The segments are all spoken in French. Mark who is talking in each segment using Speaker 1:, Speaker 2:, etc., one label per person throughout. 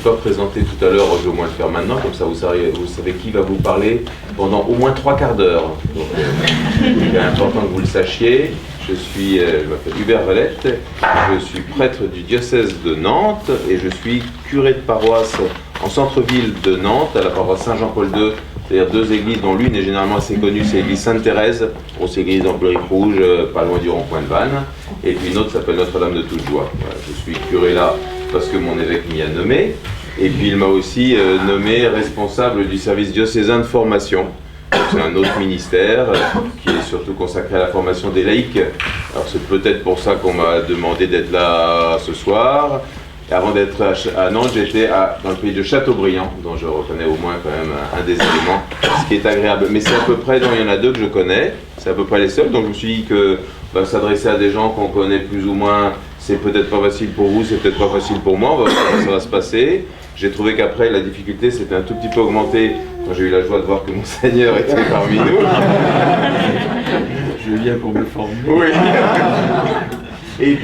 Speaker 1: pas présenté tout à l'heure, je vais au moins le faire maintenant, comme ça vous savez qui va vous parler pendant au moins 3 quarts d'heure. Donc, il est important que vous le sachiez. Je m'appelle Hubert Valette, je suis prêtre du diocèse de Nantes et je suis curé de paroisse en centre-ville de Nantes, à la paroisse Saint-Jean-Paul II, c'est-à-dire 2 églises dont l'une est généralement assez connue, c'est l'église Sainte-Thérèse, grosse église en briques rouges, pas loin du rond-point de Vannes, et puis une autre s'appelle Notre-Dame de toute joie. Voilà, je suis curé là parce que mon évêque m'y a nommé, et puis il m'a aussi nommé responsable du service diocésain de formation. C'est un autre ministère qui est surtout consacré à la formation des laïcs. Alors c'est peut-être pour ça qu'on m'a demandé d'être là ce soir. Et avant d'être à Nantes, j'étais dans le pays de Châteaubriand, dont je reconnais au moins quand même un des éléments, ce qui est agréable. Mais c'est à peu près, il y en a 2 que je connais, c'est à peu près les seuls, donc je me suis dit que s'adresser à des gens qu'on connaît plus ou moins, c'est peut-être pas facile pour vous, c'est peut-être pas facile pour moi, on va voir comment ça va se passer. J'ai trouvé qu'après, la difficulté s'était un tout petit peu augmentée quand j'ai eu la joie de voir que Monseigneur était parmi nous.
Speaker 2: Je viens pour me former.
Speaker 1: Oui. Et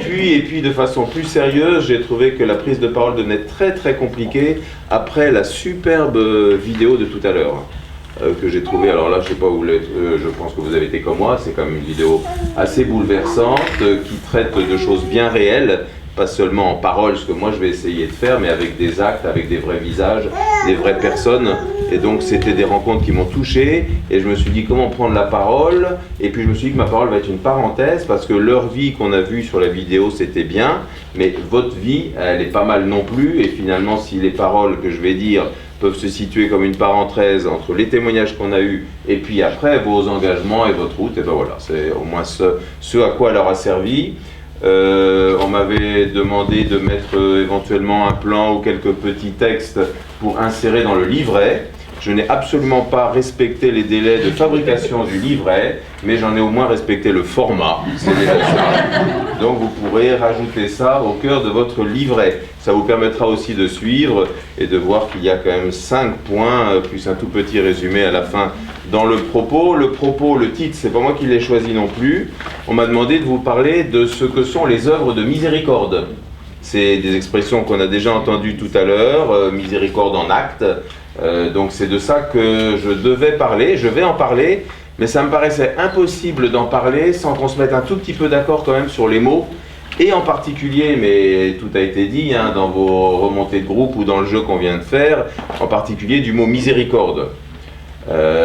Speaker 1: puis, de façon plus sérieuse, j'ai trouvé que la prise de parole devenait très très compliquée après la superbe vidéo de tout à l'heure. Que j'ai trouvé, alors là je sais pas où je pense que vous avez été comme moi, c'est quand même une vidéo assez bouleversante qui traite de choses bien réelles, pas seulement en parole, ce que moi je vais essayer de faire, mais avec des actes, avec des vrais visages, des vraies personnes. Et donc c'était des rencontres qui m'ont touché, et je me suis dit comment prendre la parole, et puis je me suis dit que ma parole va être une parenthèse, parce que leur vie qu'on a vue sur la vidéo c'était bien, mais votre vie elle est pas mal non plus, et finalement si les paroles que je vais dire peuvent se situer comme une parenthèse entre les témoignages qu'on a eus et puis après vos engagements et votre route, et ben voilà, c'est au moins ce à quoi elle aura servi. On m'avait demandé de mettre éventuellement un plan ou quelques petits textes pour insérer dans le livret. Je n'ai absolument pas respecté les délais de fabrication du livret, mais j'en ai au moins respecté le format, c'est déjà ça. Donc vous pourrez rajouter ça au cœur de votre livret. Ça vous permettra aussi de suivre et de voir qu'il y a quand même 5 points, plus un tout petit résumé à la fin dans le propos. Le titre, c'est pas moi qui l'ai choisi non plus. On m'a demandé de vous parler de ce que sont les œuvres de miséricorde. C'est des expressions qu'on a déjà entendues tout à l'heure, miséricorde en acte. Donc c'est de ça que je devais parler, je vais en parler, mais ça me paraissait impossible d'en parler sans qu'on se mette un tout petit peu d'accord quand même sur les mots, et en particulier, mais tout a été dit dans vos remontées de groupe ou dans le jeu qu'on vient de faire, en particulier du mot miséricorde.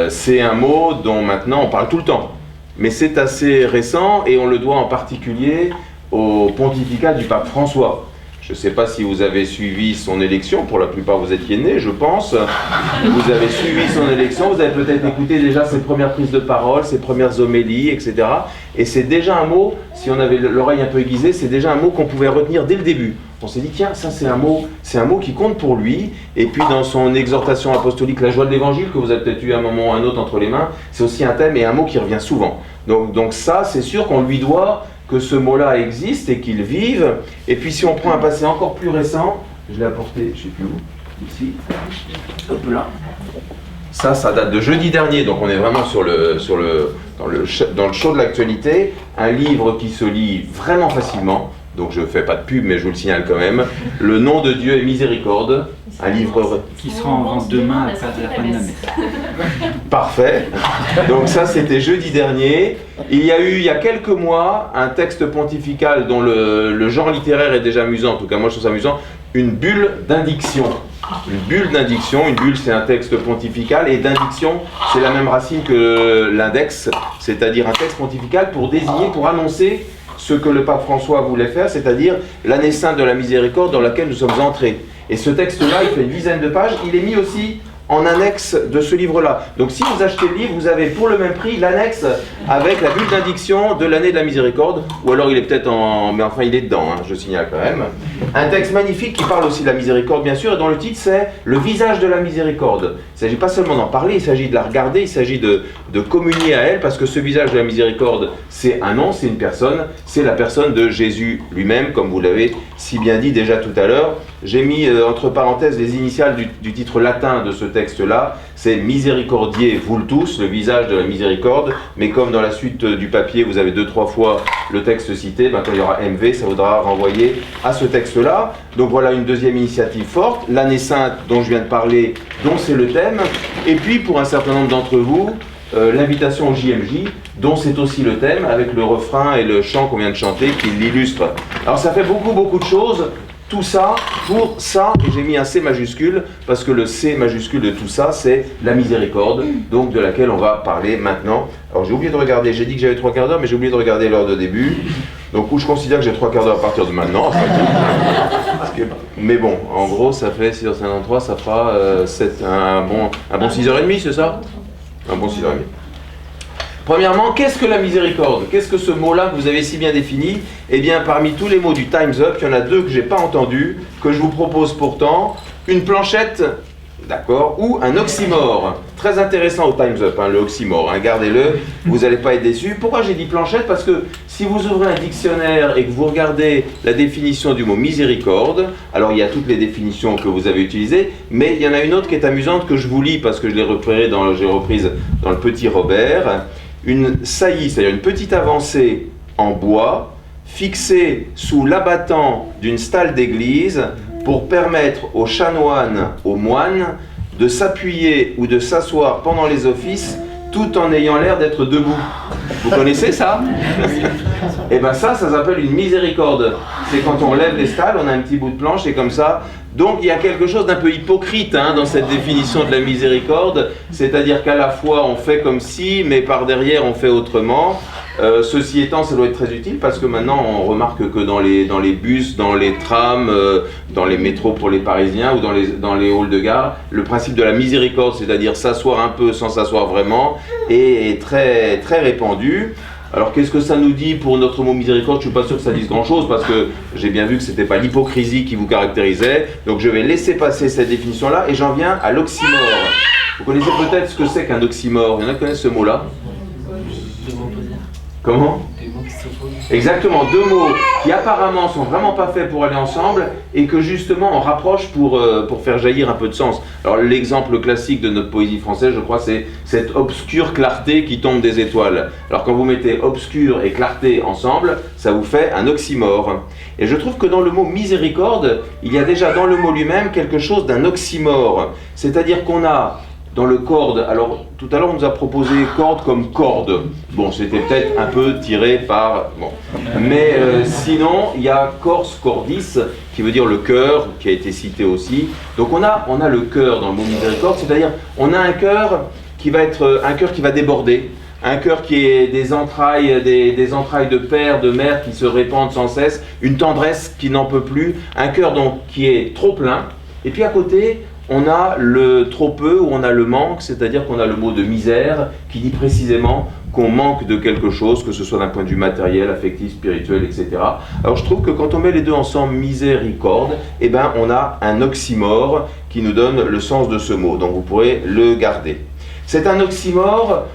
Speaker 1: C'est un mot dont maintenant on parle tout le temps, mais c'est assez récent et on le doit en particulier au pontificat du pape François. Je ne sais pas si vous avez suivi son élection, pour la plupart vous étiez nés, je pense. Vous avez suivi son élection, vous avez peut-être écouté déjà ses premières prises de parole, ses premières homélies, etc. Et c'est déjà un mot, si on avait l'oreille un peu aiguisée, c'est déjà un mot qu'on pouvait retenir dès le début. On s'est dit, tiens, ça c'est un mot qui compte pour lui. Et puis dans son exhortation apostolique, la joie de l'évangile, que vous avez peut-être eu un moment ou un autre entre les mains, c'est aussi un thème et un mot qui revient souvent. Donc ça, c'est sûr qu'on lui doit que ce mot-là existe et qu'il vive. Et puis si on prend un passé encore plus récent, je l'ai apporté, je ne sais plus où, ici, hop là. Ça date de jeudi dernier, donc on est vraiment dans le chaud de l'actualité. Un livre qui se lit vraiment facilement, donc je ne fais pas de pub, mais je vous le signale quand même. Le nom de Dieu est miséricorde. Un livre
Speaker 2: qui sera en vente demain à la fin de la messe.
Speaker 1: Parfait. Donc ça, c'était jeudi dernier. Il y a eu, il y a quelques mois, un texte pontifical dont le genre littéraire est déjà amusant. En tout cas, moi, je trouve ça amusant. Une bulle d'indiction. Une bulle d'indiction. Une bulle, c'est un texte pontifical. Et d'indiction, c'est la même racine que l'index. C'est-à-dire un texte pontifical pour désigner, pour annoncer ce que le pape François voulait faire, c'est-à-dire l'année sainte de la miséricorde dans laquelle nous sommes entrés. Et ce texte-là, il fait une dizaine de pages, il est mis aussi en annexe de ce livre-là. Donc si vous achetez le livre, vous avez pour le même prix l'annexe avec la bulle d'indiction de l'année de la miséricorde, ou alors il est peut-être mais enfin il est dedans, je signale quand même. Un texte magnifique qui parle aussi de la miséricorde bien sûr, et dont le titre c'est « Le visage de la miséricorde ». Il ne s'agit pas seulement d'en parler, il s'agit de la regarder, il s'agit de communier à elle, parce que ce visage de la miséricorde, c'est un nom, c'est une personne, c'est la personne de Jésus lui-même, comme vous l'avez si bien dit déjà tout à l'heure. j'ai mis entre parenthèses les initiales du titre latin de ce texte-là. C'est Misericordiae Vultus, le visage de la miséricorde. Mais comme dans la suite du papier, vous avez 2-3 fois le texte cité, ben, quand il y aura MV, ça voudra renvoyer à ce texte-là. Donc voilà une deuxième initiative forte. L'année sainte dont je viens de parler, dont c'est le thème. Et puis pour un certain nombre d'entre vous, l'invitation au JMJ, dont c'est aussi le thème, avec le refrain et le chant qu'on vient de chanter qui l'illustre. Alors ça fait beaucoup de choses, tout ça pour ça, et j'ai mis un C majuscule, parce que le C majuscule de tout ça, c'est la miséricorde, donc de laquelle on va parler maintenant. Alors j'ai oublié de regarder, j'ai dit que j'avais 3 quarts d'heure, mais j'ai oublié de regarder l'heure de début, donc où je considère que j'ai 3 quarts d'heure à partir de maintenant. Mais bon, en gros, ça fait 6h53, ça fera un bon 6h30, c'est ça? Un bon 6h30. Premièrement, qu'est-ce que la miséricorde? Qu'est-ce que ce mot-là que vous avez si bien défini? Eh bien, parmi tous les mots du Time's Up, il y en a 2 que je n'ai pas entendus, que je vous propose pourtant. Une planchette, d'accord, ou un oxymore. Très intéressant au Time's Up, hein, le oxymore, hein, gardez-le, vous n'allez pas être déçus. Pourquoi j'ai dit planchette? Parce que si vous ouvrez un dictionnaire et que vous regardez la définition du mot miséricorde, alors il y a toutes les définitions que vous avez utilisées, mais il y en a une autre qui est amusante que je vous lis parce que je l'ai reprise dans le Petit Robert. Une saillie, c'est-à-dire une petite avancée en bois, fixée sous l'abattant d'une stalle d'église pour permettre aux chanoines, aux moines, de s'appuyer ou de s'asseoir pendant les offices tout en ayant l'air d'être debout. Vous connaissez ça? Et bien ça s'appelle une miséricorde. C'est quand on lève les stalles, on a un petit bout de planche et comme ça. Donc il y a quelque chose d'un peu hypocrite dans cette définition de la miséricorde, c'est-à-dire qu'à la fois on fait comme si, mais par derrière on fait autrement. Ceci étant, ça doit être très utile parce que maintenant on remarque que dans les bus, dans les trams, dans les métros pour les Parisiens ou dans les halls de gare, le principe de la miséricorde, c'est-à-dire s'asseoir un peu sans s'asseoir vraiment, est très, très répandu. Alors qu'est-ce que ça nous dit pour notre mot miséricorde? Je ne suis pas sûr que ça dise grand-chose parce que j'ai bien vu que ce n'était pas l'hypocrisie qui vous caractérisait. Donc je vais laisser passer cette définition-là et j'en viens à l'oxymore. Vous connaissez peut-être ce que c'est qu'un oxymore? Il y en a qui connaissent ce mot-là? Comment? Exactement, 2 mots qui apparemment sont vraiment pas faits pour aller ensemble et que justement on rapproche pour faire jaillir un peu de sens. Alors l'exemple classique de notre poésie française, je crois, c'est cette obscure clarté qui tombe des étoiles. Alors quand vous mettez obscur et clarté ensemble, ça vous fait un oxymore. Et je trouve que dans le mot miséricorde, il y a déjà dans le mot lui-même quelque chose d'un oxymore. C'est-à-dire qu'on a dans le corde, alors tout à l'heure on nous a proposé corde comme corde. Bon, c'était peut-être un peu tiré par... Bon. Mais sinon, il y a cors cordis, qui veut dire le cœur, qui a été cité aussi. Donc on a le cœur dans le mot miséricorde, c'est-à-dire on a un cœur qui va être un cœur qui va déborder, un cœur qui est des entrailles de père, de mère qui se répandent sans cesse, une tendresse qui n'en peut plus, un cœur donc qui est trop plein. Et puis à côté, on a le trop peu ou on a le manque, c'est-à-dire qu'on a le mot de misère qui dit précisément qu'on manque de quelque chose, que ce soit d'un point de vue matériel, affectif, spirituel, etc. Alors je trouve que quand on met les deux ensemble, miséricorde, eh ben on a un oxymore qui nous donne le sens de ce mot, donc vous pourrez le garder. C'est un oxymore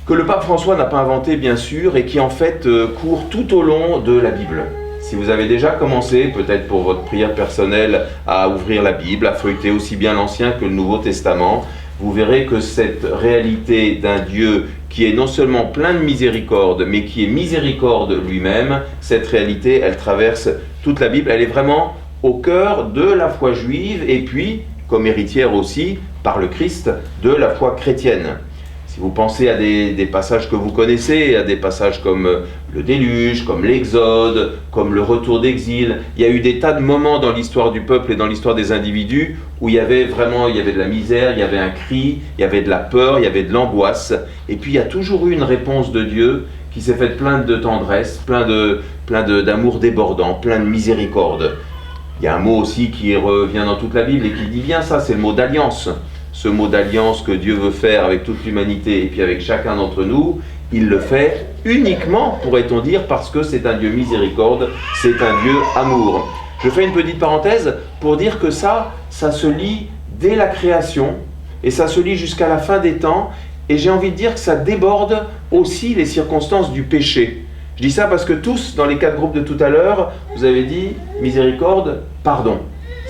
Speaker 1: que le pape François n'a pas inventé bien sûr et qui en fait court tout au long de la Bible. Si vous avez déjà commencé, peut-être pour votre prière personnelle, à ouvrir la Bible, à feuilleter aussi bien l'Ancien que le Nouveau Testament, vous verrez que cette réalité d'un Dieu qui est non seulement plein de miséricorde, mais qui est miséricorde lui-même, cette réalité, elle traverse toute la Bible, elle est vraiment au cœur de la foi juive, et puis, comme héritière aussi, par le Christ, de la foi chrétienne. Si vous pensez à des passages que vous connaissez, à des passages comme le déluge, comme l'Exode, comme le retour d'exil, il y a eu des tas de moments dans l'histoire du peuple et dans l'histoire des individus où il y avait de la misère, il y avait un cri, il y avait de la peur, il y avait de l'angoisse. Et puis il y a toujours eu une réponse de Dieu qui s'est faite pleine de tendresse, plein d'amour débordant, plein de miséricorde. Il y a un mot aussi qui revient dans toute la Bible et qui dit bien ça, c'est le mot d'alliance. Ce mot d'alliance que Dieu veut faire avec toute l'humanité et puis avec chacun d'entre nous, il le fait uniquement, pourrait-on dire, parce que c'est un Dieu miséricorde, c'est un Dieu amour. Je fais une petite parenthèse pour dire que ça se lit dès la création et ça se lit jusqu'à la fin des temps et j'ai envie de dire que ça déborde aussi les circonstances du péché. Je dis ça parce que tous, dans les 4 groupes de tout à l'heure, vous avez dit miséricorde, pardon.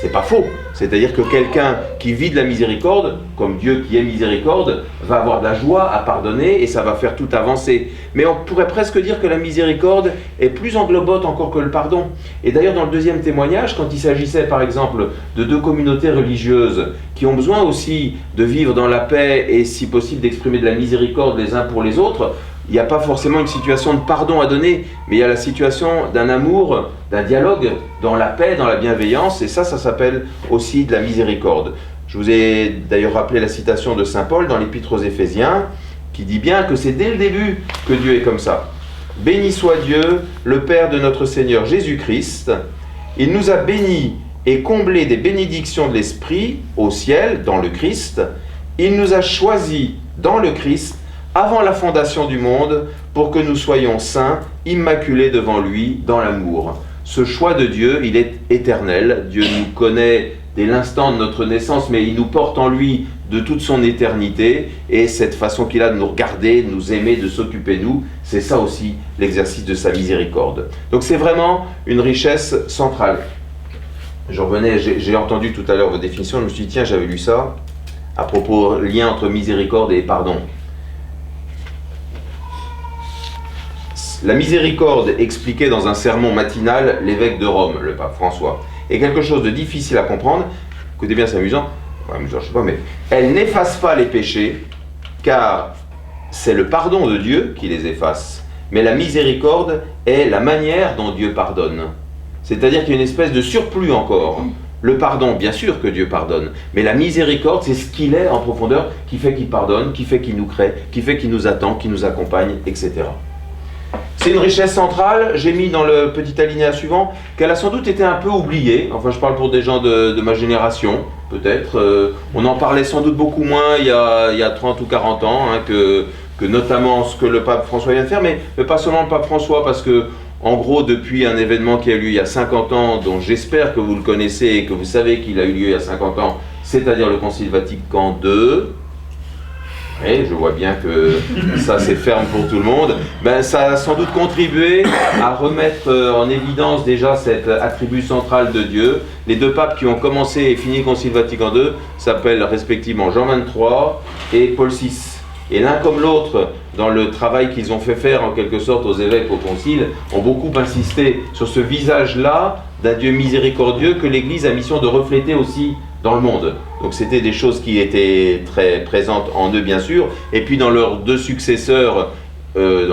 Speaker 1: C'est pas faux. C'est-à-dire que quelqu'un qui vit de la miséricorde, comme Dieu qui est miséricorde, va avoir de la joie à pardonner et ça va faire tout avancer. Mais on pourrait presque dire que la miséricorde est plus englobante encore que le pardon. Et d'ailleurs dans le deuxième témoignage, quand il s'agissait par exemple de deux communautés religieuses qui ont besoin aussi de vivre dans la paix et si possible d'exprimer de la miséricorde les uns pour les autres, il n'y a pas forcément une situation de pardon à donner, mais il y a la situation d'un amour, d'un dialogue, dans la paix, dans la bienveillance, et ça s'appelle aussi de la miséricorde. Je vous ai d'ailleurs rappelé la citation de Saint Paul dans l'Épître aux Éphésiens, qui dit bien que c'est dès le début que Dieu est comme ça. « Béni soit Dieu, le Père de notre Seigneur Jésus-Christ, il nous a bénis et comblés des bénédictions de l'Esprit au ciel, dans le Christ, il nous a choisis dans le Christ, avant la fondation du monde, pour que nous soyons saints, immaculés devant lui, dans l'amour. » Ce choix de Dieu, il est éternel. Dieu nous connaît dès l'instant de notre naissance, mais il nous porte en lui de toute son éternité. Et cette façon qu'il a de nous regarder, de nous aimer, de s'occuper de nous, c'est ça aussi l'exercice de sa miséricorde. Donc c'est vraiment une richesse centrale. Je revenais, j'ai entendu tout à l'heure votre définition, je me suis dit, tiens, j'avais lu ça, à propos lien entre miséricorde et pardon. La miséricorde expliquée dans un sermon matinal, l'évêque de Rome, le pape François, est quelque chose de difficile à comprendre. Écoutez bien, c'est amusant. Enfin, amusant, je sais pas, mais elle n'efface pas les péchés, car c'est le pardon de Dieu qui les efface. Mais la miséricorde est la manière dont Dieu pardonne. C'est-à-dire qu'il y a une espèce de surplus encore. Le pardon, bien sûr que Dieu pardonne, mais la miséricorde, c'est ce qu'il est en profondeur, qui fait qu'il pardonne, qui fait qu'il nous crée, qui fait qu'il nous attend, qui nous accompagne, etc. C'est une richesse centrale. J'ai mis dans le petit alinéa suivant qu'elle a sans doute été un peu oubliée. Enfin, je parle pour des gens de ma génération, peut-être. On en parlait sans doute beaucoup moins il y a 30 ou 40 ans, hein, que notamment ce que le pape François vient de faire, mais pas seulement le pape François, parce que, en gros, depuis un événement qui a eu lieu il y a 50 ans, dont j'espère que vous le connaissez et que vous savez qu'il a eu lieu il y a 50 ans, c'est-à-dire le Concile Vatican II, et je vois bien que ça c'est ferme pour tout le monde, ben, ça a sans doute contribué à remettre en évidence déjà cet attribut central de Dieu. Les deux papes qui ont commencé et fini le Concile Vatican II s'appellent respectivement Jean XXIII et Paul VI. Et l'un comme l'autre, dans le travail qu'ils ont fait faire en quelque sorte aux évêques au Concile, ont beaucoup insisté sur ce visage-là d'un Dieu miséricordieux que l'Église a mission de refléter aussi dans le monde. Donc c'était des choses qui étaient très présentes en eux bien sûr, et puis dans leurs deux successeurs, deux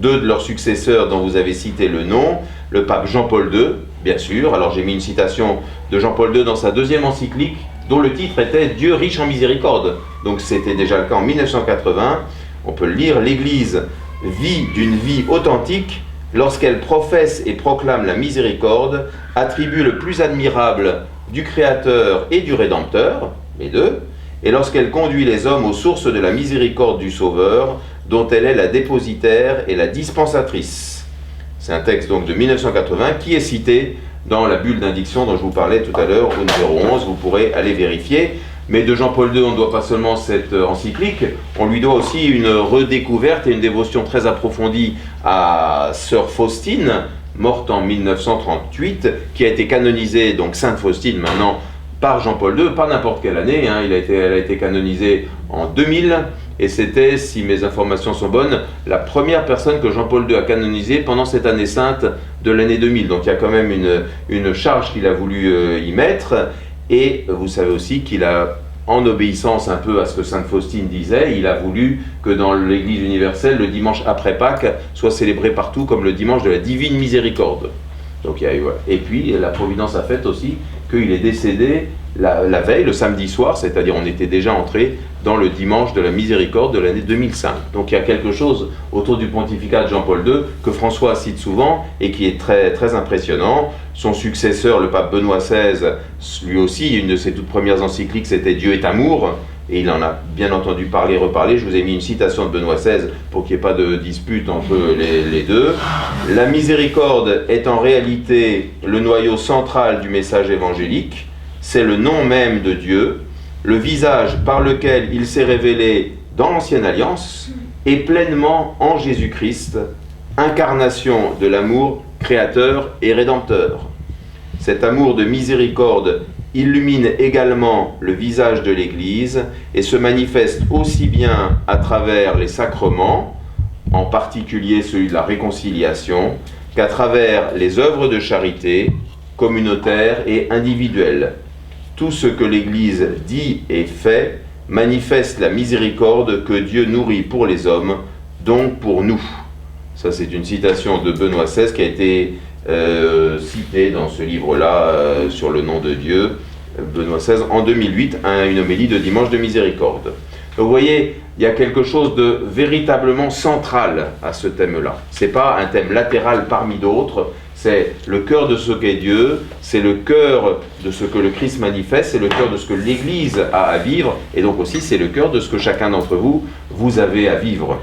Speaker 1: de leurs successeurs dont vous avez cité le nom, le pape Jean-Paul II, bien sûr. Alors j'ai mis une citation de Jean-Paul II dans sa deuxième encyclique, dont le titre était « Dieu riche en miséricorde ». Donc c'était déjà le cas en 1980. On peut le lire, l'Église vit d'une vie authentique lorsqu'elle professe et proclame la miséricorde, attribue le plus admirable du Créateur et du Rédempteur, les deux, et lorsqu'elle conduit les hommes aux sources de la miséricorde du Sauveur, dont elle est la dépositaire et la dispensatrice. C'est un texte donc de 1980 qui est cité dans la bulle d'indiction dont je vous parlais tout à l'heure, au numéro 11, vous pourrez aller vérifier. Mais de Jean-Paul II, on ne doit pas seulement cette encyclique, on lui doit aussi une redécouverte et une dévotion très approfondie à Sœur Faustine, morte en 1938, qui a été canonisée, donc Sainte Faustine maintenant, par Jean-Paul II, pas n'importe quelle année, hein, elle a été canonisée en 2000, et c'était, si mes informations sont bonnes, la première personne que Jean-Paul II a canonisée pendant cette année sainte de l'année 2000. Donc il y a quand même une charge qu'il a voulu y mettre, et vous savez aussi qu'il a, en obéissance un peu à ce que Sainte Faustine disait, il a voulu que dans l'Église universelle, le dimanche après Pâques soit célébré partout comme le dimanche de la Divine Miséricorde. Donc, et puis la Providence a fait aussi qu'il est décédé la veille, le samedi soir, c'est-à-dire on était déjà entré dans le dimanche de la Miséricorde de l'année 2005. Donc il y a quelque chose autour du pontificat de Jean-Paul II que François cite souvent et qui est très, très impressionnant. Son successeur, le pape Benoît XVI, lui aussi, une de ses toutes premières encycliques, c'était « Dieu est amour ». Et il en a bien entendu parler, reparler. Je vous ai mis une citation de Benoît XVI pour qu'il n'y ait pas de dispute entre les deux. La miséricorde est en réalité le noyau central du message évangélique. C'est le nom même de Dieu, le visage par lequel il s'est révélé dans l'Ancienne Alliance et pleinement en Jésus-Christ, incarnation de l'amour créateur et rédempteur. Cet amour de miséricorde illumine également le visage de l'Église et se manifeste aussi bien à travers les sacrements, en particulier celui de la réconciliation, qu'à travers les œuvres de charité, communautaires et individuelles. Tout ce que l'Église dit et fait manifeste la miséricorde que Dieu nourrit pour les hommes, donc pour nous. Ça, c'est une citation de Benoît XVI qui a été citée dans ce livre-là sur le nom de Dieu, Benoît XVI, en 2008, une homélie de dimanche de miséricorde. Donc, vous voyez, il y a quelque chose de véritablement central à ce thème-là. Ce n'est pas un thème latéral parmi d'autres, c'est le cœur de ce qu'est Dieu, c'est le cœur de ce que le Christ manifeste, c'est le cœur de ce que l'Église a à vivre, et donc aussi c'est le cœur de ce que chacun d'entre vous, vous avez à vivre.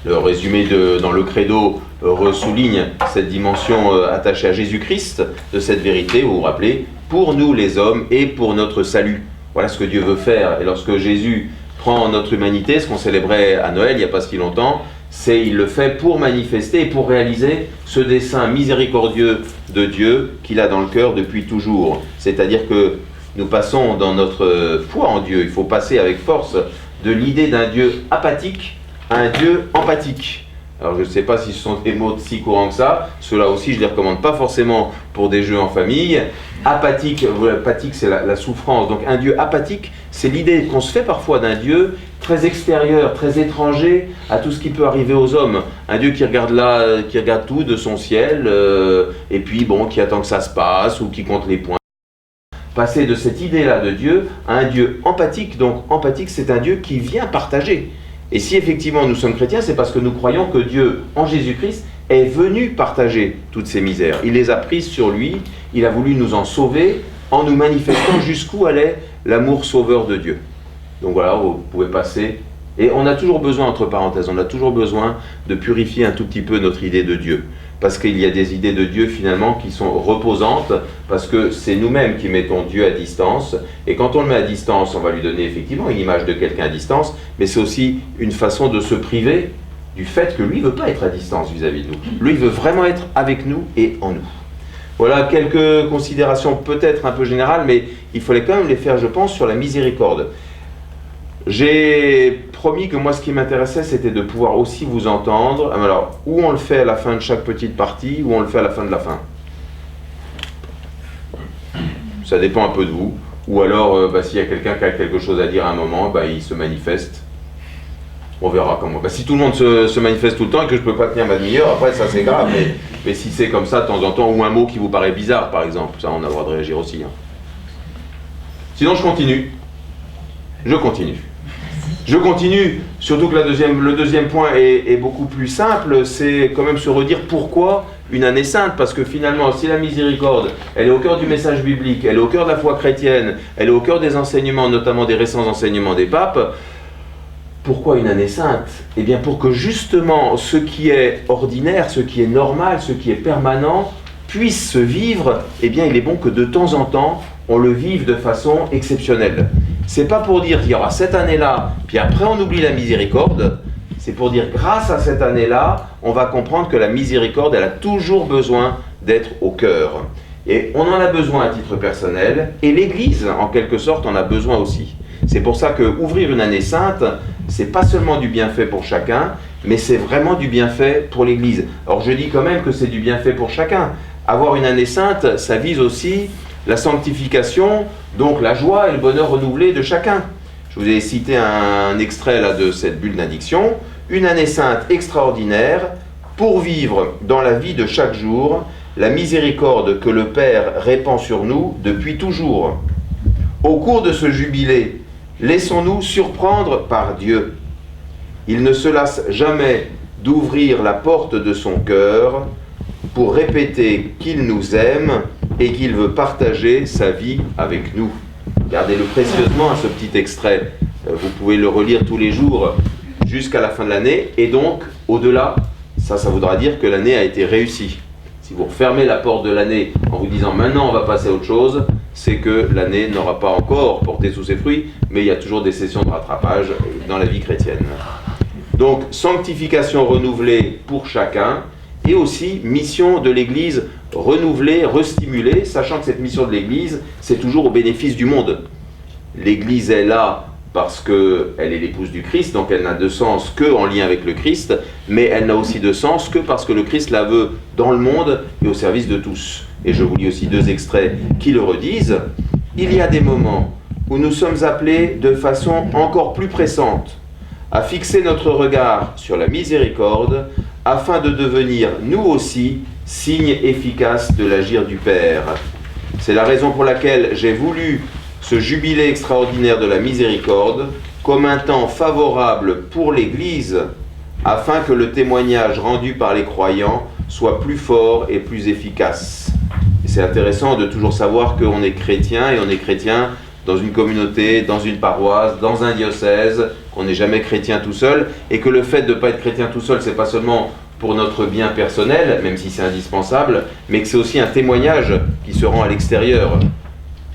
Speaker 1: Le résumé dans le credo ressouligne cette dimension attachée à Jésus-Christ de cette vérité, vous vous rappelez, pour nous les hommes et pour notre salut. Voilà ce que Dieu veut faire. Et lorsque Jésus prend notre humanité, ce qu'on célébrait à Noël il n'y a pas si longtemps, il le fait pour manifester et pour réaliser ce dessein miséricordieux de Dieu qu'il a dans le cœur depuis toujours. C'est-à-dire que nous passons dans notre foi en Dieu, il faut passer avec force de l'idée d'un Dieu apathique à un Dieu empathique. Alors je ne sais pas si ce sont des mots si courants que ça, ceux-là aussi je ne les recommande pas forcément pour des jeux en famille. Apathique c'est la souffrance, donc un Dieu apathique, c'est l'idée qu'on se fait parfois d'un Dieu très extérieur, très étranger à tout ce qui peut arriver aux hommes. Un Dieu qui regarde tout de son ciel, et puis bon, qui attend que ça se passe, ou qui compte les points. Passer de cette idée-là de Dieu à un Dieu empathique, donc empathique c'est un Dieu qui vient partager. Et si effectivement nous sommes chrétiens, c'est parce que nous croyons que Dieu, en Jésus-Christ, est venu partager toutes ces misères. Il les a prises sur lui, il a voulu nous en sauver en nous manifestant jusqu'où allait l'amour sauveur de Dieu. Donc voilà, vous pouvez passer. Et on a toujours besoin, entre parenthèses, on a toujours besoin de purifier un tout petit peu notre idée de Dieu. Parce qu'il y a des idées de Dieu finalement qui sont reposantes, parce que c'est nous-mêmes qui mettons Dieu à distance, et quand on le met à distance, on va lui donner effectivement une image de quelqu'un à distance, mais c'est aussi une façon de se priver du fait que lui ne veut pas être à distance vis-à-vis de nous. Lui, il veut vraiment être avec nous et en nous. Voilà quelques considérations peut-être un peu générales, mais il fallait quand même les faire, je pense, sur la miséricorde. J'ai promis que moi, ce qui m'intéressait, c'était de pouvoir aussi vous entendre. Alors, ou on le fait à la fin de chaque petite partie, ou on le fait à la fin de la fin. Ça dépend un peu de vous. Ou alors, s'il y a quelqu'un qui a quelque chose à dire à un moment, il se manifeste. On verra comment. Si tout le monde se manifeste tout le temps et que je ne peux pas tenir ma demi-heure, après, ça c'est grave. Mais si c'est comme ça de temps en temps, ou un mot qui vous paraît bizarre, par exemple, ça, on a le droit de réagir aussi. Sinon, je continue. Je continue, surtout que le deuxième point est beaucoup plus simple, c'est quand même se redire pourquoi une année sainte, parce que finalement, si la miséricorde, elle est au cœur du message biblique, elle est au cœur de la foi chrétienne, elle est au cœur des enseignements, notamment des récents enseignements des papes, pourquoi une année sainte ? Eh bien pour que justement ce qui est ordinaire, ce qui est normal, ce qui est permanent, puisse se vivre, eh bien il est bon que de temps en temps, on le vive de façon exceptionnelle. C'est pas pour dire qu'il y aura cette année-là, puis après on oublie la miséricorde, c'est pour dire grâce à cette année-là, on va comprendre que la miséricorde, elle a toujours besoin d'être au cœur. Et on en a besoin à titre personnel, et l'Église, en quelque sorte, en a besoin aussi. C'est pour ça que ouvrir une année sainte, c'est pas seulement du bienfait pour chacun, mais c'est vraiment du bienfait pour l'Église. Alors je dis quand même que c'est du bienfait pour chacun. Avoir une année sainte, ça vise aussi la sanctification, donc la joie et le bonheur renouvelé de chacun. Je vous ai cité un extrait là, de cette bulle d'indiction. Une année sainte extraordinaire pour vivre dans la vie de chaque jour la miséricorde que le Père répand sur nous depuis toujours. Au cours de ce jubilé, laissons-nous surprendre par Dieu. Il ne se lasse jamais d'ouvrir la porte de son cœur pour répéter qu'il nous aime et qu'il veut partager sa vie avec nous. Gardez-le précieusement, ce petit extrait. Vous pouvez le relire tous les jours jusqu'à la fin de l'année. Et donc, au-delà, ça voudra dire que l'année a été réussie. Si vous refermez la porte de l'année en vous disant « maintenant on va passer à autre chose », c'est que l'année n'aura pas encore porté sous ses fruits, mais il y a toujours des sessions de rattrapage dans la vie chrétienne. Donc, sanctification renouvelée pour chacun, et aussi mission de l'Église renouvelée, restimulée, sachant que cette mission de l'Église, c'est toujours au bénéfice du monde. L'Église est là parce qu'elle est l'épouse du Christ, donc elle n'a de sens qu'en lien avec le Christ, mais elle n'a aussi de sens que parce que le Christ la veut dans le monde et au service de tous. Et je vous lis aussi 2 extraits qui le redisent. Il y a des moments où nous sommes appelés de façon encore plus pressante à fixer notre regard sur la miséricorde afin de devenir, nous aussi, signe efficace de l'agir du Père. C'est la raison pour laquelle j'ai voulu ce jubilé extraordinaire de la miséricorde comme un temps favorable pour l'Église afin que le témoignage rendu par les croyants soit plus fort et plus efficace. Et c'est intéressant de toujours savoir qu'on est chrétien et on est chrétien dans une communauté, dans une paroisse, dans un diocèse, qu'on n'est jamais chrétien tout seul, et que le fait de ne pas être chrétien tout seul, c'est pas seulement pour notre bien personnel, même si c'est indispensable, mais que c'est aussi un témoignage qui se rend à l'extérieur.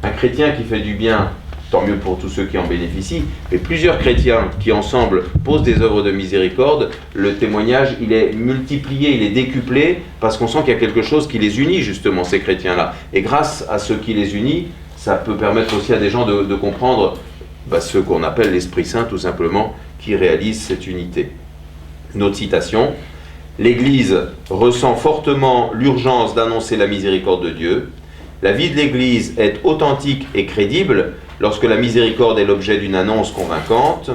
Speaker 1: Un chrétien qui fait du bien, tant mieux pour tous ceux qui en bénéficient, mais plusieurs chrétiens qui ensemble posent des œuvres de miséricorde, le témoignage, il est multiplié, il est décuplé, parce qu'on sent qu'il y a quelque chose qui les unit justement, ces chrétiens-là. Et grâce à ce qui les unit, ça peut permettre aussi à des gens de comprendre ce qu'on appelle l'Esprit Saint, tout simplement, qui réalise cette unité. Une autre citation, « L'Église ressent fortement l'urgence d'annoncer la miséricorde de Dieu. La vie de l'Église est authentique et crédible lorsque la miséricorde est l'objet d'une annonce convaincante.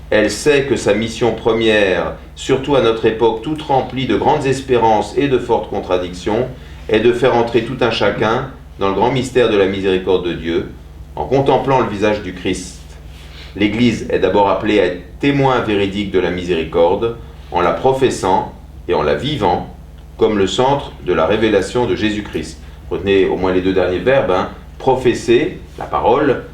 Speaker 1: Elle sait que sa mission première, surtout à notre époque toute remplie de grandes espérances et de fortes contradictions, est de faire entrer tout un chacun dans le grand mystère de la miséricorde de Dieu, en contemplant le visage du Christ. L'Église est d'abord appelée à être témoin véridique de la miséricorde, en la professant et en la vivant, comme le centre de la révélation de Jésus-Christ. » Retenez au moins les 2 derniers verbes, professer, la parole,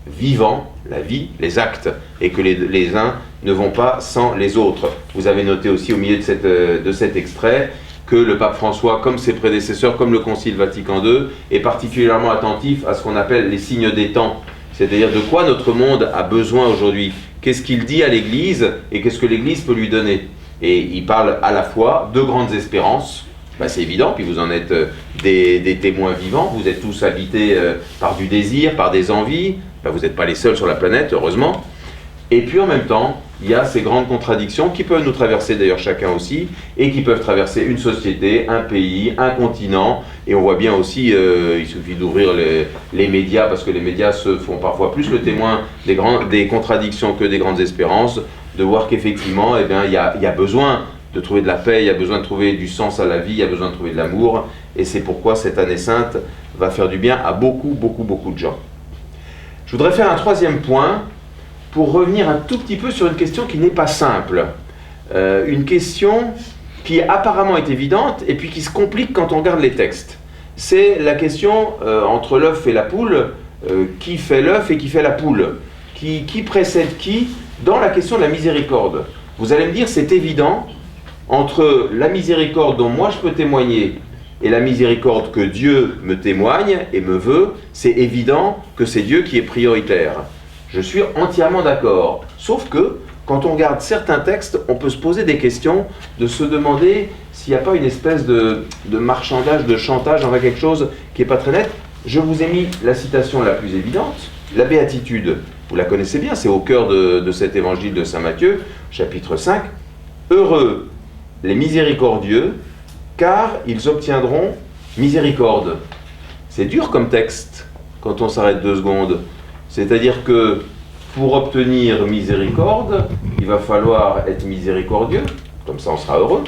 Speaker 1: vivant, la vie, les actes, et que les uns ne vont pas sans les autres. Vous avez noté aussi au milieu de cet extrait que le pape François, comme ses prédécesseurs, comme le Concile Vatican II, est particulièrement attentif à ce qu'on appelle les signes des temps, c'est-à-dire de quoi notre monde a besoin aujourd'hui. Qu'est-ce qu'il dit à l'Église et qu'est-ce que l'Église peut lui donner? Et il parle à la fois de grandes espérances, c'est évident, puis vous en êtes des témoins vivants, vous êtes tous habités par du désir, par des envies, vous n'êtes pas les seuls sur la planète, heureusement. Et puis en même temps, il y a ces grandes contradictions qui peuvent nous traverser d'ailleurs chacun aussi, et qui peuvent traverser une société, un pays, un continent, et on voit bien aussi, il suffit d'ouvrir les médias, parce que les médias se font parfois plus le témoin des contradictions que des grandes espérances, de voir qu'effectivement, il y a besoin de trouver de la paix, il y a besoin de trouver du sens à la vie, il y a besoin de trouver de l'amour, et c'est pourquoi cette année sainte va faire du bien à beaucoup de gens. Je voudrais faire un 3e point, pour revenir un tout petit peu sur une question qui n'est pas simple. Une question qui apparemment est évidente, et puis qui se complique quand on regarde les textes. C'est la question entre l'œuf et la poule, qui fait l'œuf et qui fait la poule, qui précède qui dans la question de la miséricorde. Vous allez me dire, c'est évident, entre la miséricorde dont moi je peux témoigner et la miséricorde que Dieu me témoigne et me veut, c'est évident que c'est Dieu qui est prioritaire. Je suis entièrement d'accord. Sauf que, quand on regarde certains textes, on peut se poser des questions, de se demander s'il n'y a pas une espèce de marchandage, de chantage envers quelque chose qui n'est pas très net. Je vous ai mis la citation la plus évidente, la béatitude. Vous la connaissez bien, c'est au cœur de cet évangile de Saint Matthieu, chapitre 5. « Heureux les miséricordieux, car ils obtiendront miséricorde. » C'est dur comme texte, quand on s'arrête 2 secondes. C'est-à-dire que pour obtenir miséricorde, il va falloir être miséricordieux, comme ça on sera heureux.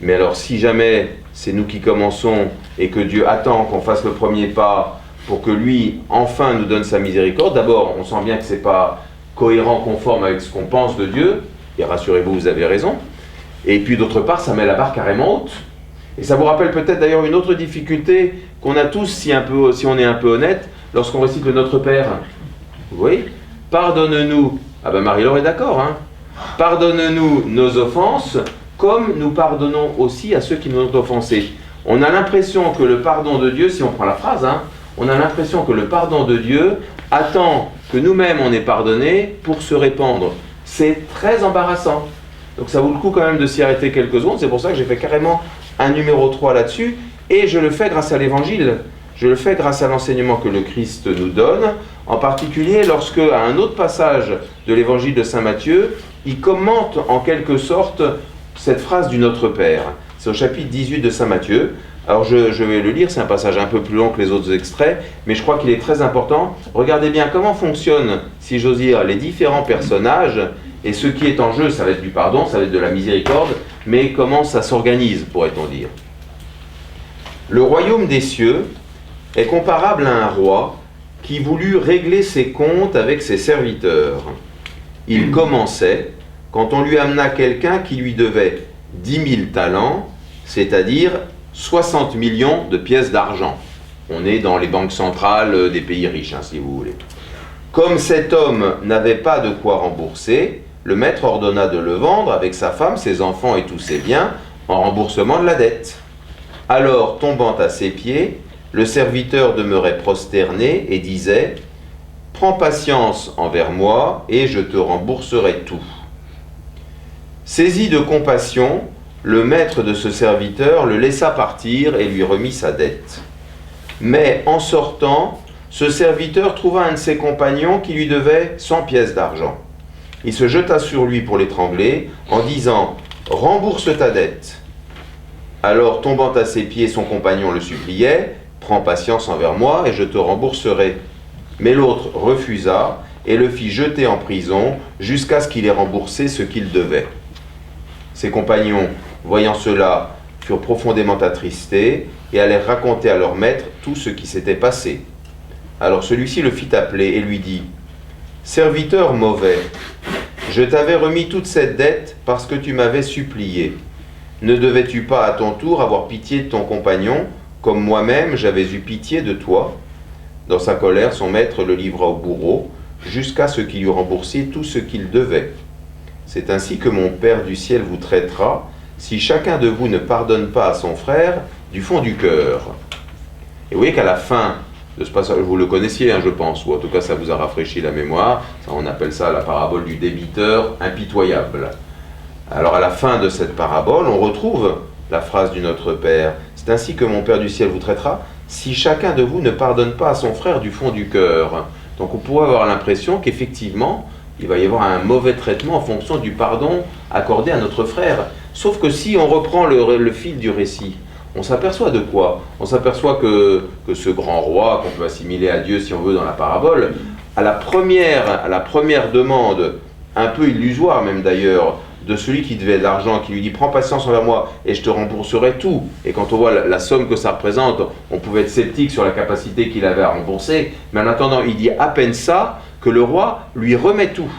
Speaker 1: Mais alors si jamais c'est nous qui commençons et que Dieu attend qu'on fasse le premier pas pour que lui enfin nous donne sa miséricorde, d'abord on sent bien que ce n'est pas cohérent, conforme avec ce qu'on pense de Dieu, et rassurez-vous, vous avez raison. Et puis d'autre part, ça met la barre carrément haute. Et ça vous rappelle peut-être d'ailleurs une autre difficulté qu'on a tous si on est un peu honnête, lorsqu'on récite le Notre Père. Vous voyez ? Pardonne-nous. Ah ben Marie-Laure est d'accord, hein ? Pardonne-nous nos offenses, comme nous pardonnons aussi à ceux qui nous ont offensés. On a l'impression que le pardon de Dieu, si on prend la phrase, on a l'impression que le pardon de Dieu attend que nous-mêmes on ait pardonné pour se répandre. C'est très embarrassant. Donc ça vaut le coup quand même de s'y arrêter quelques secondes. C'est pour ça que j'ai fait carrément un numéro 3 là-dessus. Et je le fais grâce à l'Évangile. Je le fais grâce à l'enseignement que le Christ nous donne. En particulier lorsque, à un autre passage de l'Évangile de Saint Matthieu, il commente en quelque sorte cette phrase du Notre Père. C'est au chapitre 18 de Saint Matthieu. Alors je vais le lire, c'est un passage un peu plus long que les autres extraits, mais je crois qu'il est très important. Regardez bien comment fonctionnent, si j'ose dire, les différents personnages, et ce qui est en jeu, ça va être du pardon, ça va être de la miséricorde, mais comment ça s'organise, pourrait-on dire. Le royaume des cieux est comparable à un roi qui voulut régler ses comptes avec ses serviteurs. Il commençait quand on lui amena quelqu'un qui lui devait 10 000 talents, c'est-à-dire 60 millions de pièces d'argent. On est dans les banques centrales des pays riches, si vous voulez. Comme cet homme n'avait pas de quoi rembourser, le maître ordonna de le vendre avec sa femme, ses enfants et tous ses biens, en remboursement de la dette. Alors, tombant à ses pieds, le serviteur demeurait prosterné et disait « Prends patience envers moi et je te rembourserai tout. » Saisi de compassion, le maître de ce serviteur le laissa partir et lui remit sa dette. Mais en sortant, ce serviteur trouva un de ses compagnons qui lui devait 100 pièces d'argent. Il se jeta sur lui pour l'étrangler en disant « Rembourse ta dette ». Alors, tombant à ses pieds, son compagnon le suppliait « Prends patience envers moi et je te rembourserai ». Mais l'autre refusa et le fit jeter en prison jusqu'à ce qu'il ait remboursé ce qu'il devait. Ses compagnons, voyant cela, furent profondément attristés et allèrent raconter à leur maître tout ce qui s'était passé. Alors celui-ci le fit appeler et lui dit « Serviteur mauvais, je t'avais remis toute cette dette parce que tu m'avais supplié. Ne devais-tu pas à ton tour avoir pitié de ton compagnon, comme moi-même j'avais eu pitié de toi ?» Dans sa colère, son maître le livra au bourreau, jusqu'à ce qu'il eût remboursé tout ce qu'il devait. C'est ainsi que mon Père du ciel vous traitera, si chacun de vous ne pardonne pas à son frère du fond du cœur. Et vous voyez qu'à la fin de ce passage, vous le connaissiez, je pense, ou en tout cas ça vous a rafraîchi la mémoire, ça, on appelle ça la parabole du débiteur impitoyable. Alors à la fin de cette parabole, on retrouve la phrase du Notre Père. C'est ainsi que mon Père du ciel vous traitera, si chacun de vous ne pardonne pas à son frère du fond du cœur. Donc on pourrait avoir l'impression qu'effectivement, il va y avoir un mauvais traitement en fonction du pardon accordé à notre frère. Sauf que si on reprend le fil du récit, on s'aperçoit de quoi? On s'aperçoit que ce grand roi, qu'on peut assimiler à Dieu si on veut dans la parabole, à la première demande, un peu illusoire même d'ailleurs, de celui qui devait de l'argent, qui lui dit « Prends patience envers moi et je te rembourserai tout ». Et quand on voit la somme que ça représente, on pouvait être sceptique sur la capacité qu'il avait à rembourser, mais en attendant, il dit à peine ça que le roi lui remet tout.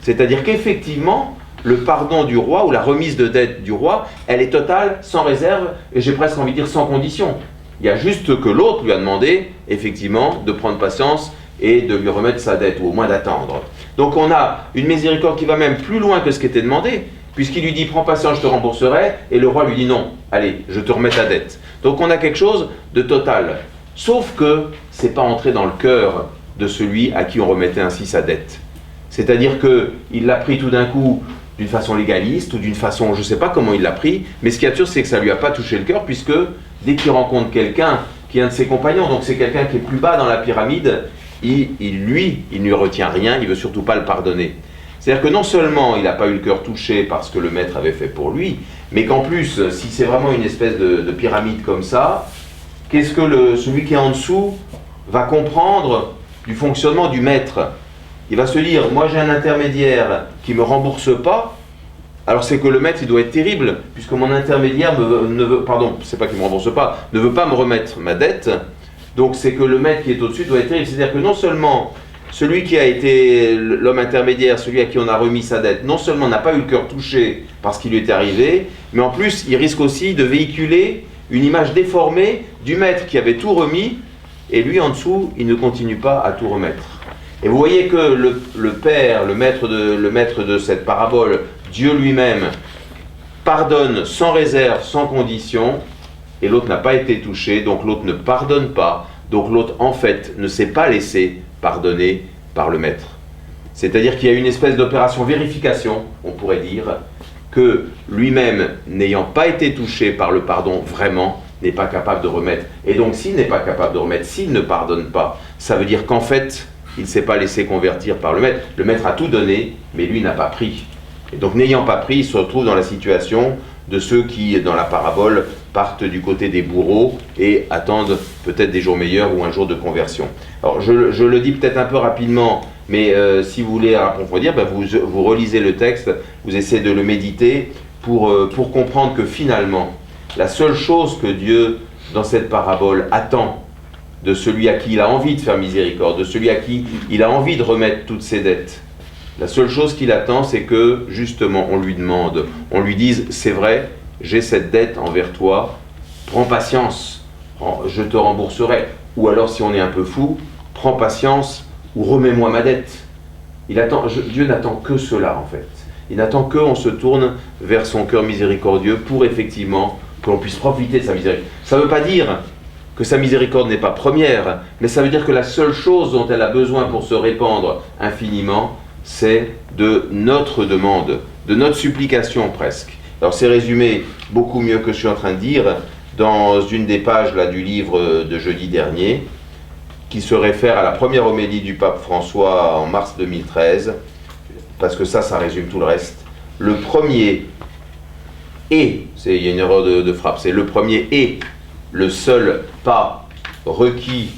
Speaker 1: C'est-à-dire qu'effectivement, le pardon du roi ou la remise de dette du roi, elle est totale, sans réserve, et j'ai presque envie de dire sans condition. Il y a juste que l'autre lui a demandé, effectivement, de prendre patience et de lui remettre sa dette, ou au moins d'attendre. Donc on a une miséricorde qui va même plus loin que ce qui était demandé, puisqu'il lui dit « Prends patience, je te rembourserai », et le roi lui dit « Non, allez, je te remets ta dette ». Donc on a quelque chose de total. Sauf que ce n'est pas entré dans le cœur de celui à qui on remettait ainsi sa dette. C'est-à-dire qu'il l'a pris tout d'un coup d'une façon légaliste, ou d'une façon, je ne sais pas comment il l'a pris, mais ce qui est sûr, c'est que ça ne lui a pas touché le cœur, puisque dès qu'il rencontre quelqu'un qui est un de ses compagnons, donc c'est quelqu'un qui est plus bas dans la pyramide, il ne lui retient rien, il ne veut surtout pas le pardonner. C'est-à-dire que non seulement il n'a pas eu le cœur touché par ce que le maître avait fait pour lui, mais qu'en plus, si c'est vraiment une espèce de pyramide comme ça, qu'est-ce que celui qui est en dessous va comprendre du fonctionnement du maître? Il va se dire, moi j'ai un intermédiaire qui ne me rembourse pas, alors c'est que le maître il doit être terrible, puisque mon intermédiaire ne veut pas me remettre ma dette, donc c'est que le maître qui est au-dessus doit être terrible. C'est-à-dire que non seulement celui qui a été l'homme intermédiaire, celui à qui on a remis sa dette, non seulement n'a pas eu le cœur touché par ce qui lui était arrivé, mais en plus il risque aussi de véhiculer une image déformée du maître qui avait tout remis, et lui en dessous, il ne continue pas à tout remettre. Et vous voyez que le Père, le maître de cette parabole, Dieu lui-même, pardonne sans réserve, sans condition, et l'autre n'a pas été touché, donc l'autre ne pardonne pas, donc l'autre en fait ne s'est pas laissé pardonner par le maître. C'est-à-dire qu'il y a une espèce d'opération vérification, on pourrait dire, que lui-même, n'ayant pas été touché par le pardon vraiment, n'est pas capable de remettre. Et donc s'il n'est pas capable de remettre, s'il ne pardonne pas, ça veut dire qu'en fait, il ne s'est pas laissé convertir par le maître. Le maître a tout donné, mais lui n'a pas pris. Et donc n'ayant pas pris, il se retrouve dans la situation de ceux qui, dans la parabole, partent du côté des bourreaux et attendent peut-être des jours meilleurs ou un jour de conversion. Alors je le dis peut-être un peu rapidement, mais si vous voulez approfondir, vous relisez le texte, vous essayez de le méditer pour comprendre que finalement, la seule chose que Dieu, dans cette parabole, attend de celui à qui il a envie de faire miséricorde, de celui à qui il a envie de remettre toutes ses dettes, la seule chose qu'il attend, c'est que, justement, on lui demande, on lui dise, c'est vrai, j'ai cette dette envers toi, prends patience, je te rembourserai. Ou alors, si on est un peu fou, prends patience ou remets-moi ma dette. Dieu n'attend que cela, en fait. Il n'attend qu'on se tourne vers son cœur miséricordieux pour effectivement que l'on puisse profiter de sa miséricorde. Ça ne veut pas dire que sa miséricorde n'est pas première, mais ça veut dire que la seule chose dont elle a besoin pour se répandre infiniment, c'est de notre demande, de notre supplication presque. Alors c'est résumé beaucoup mieux que je suis en train de dire dans une des pages là, du livre de jeudi dernier, qui se réfère à la première homélie du pape François en mars 2013, parce que ça résume tout le reste. Le premier et, il y a une erreur de frappe, c'est le premier et le seul pas requis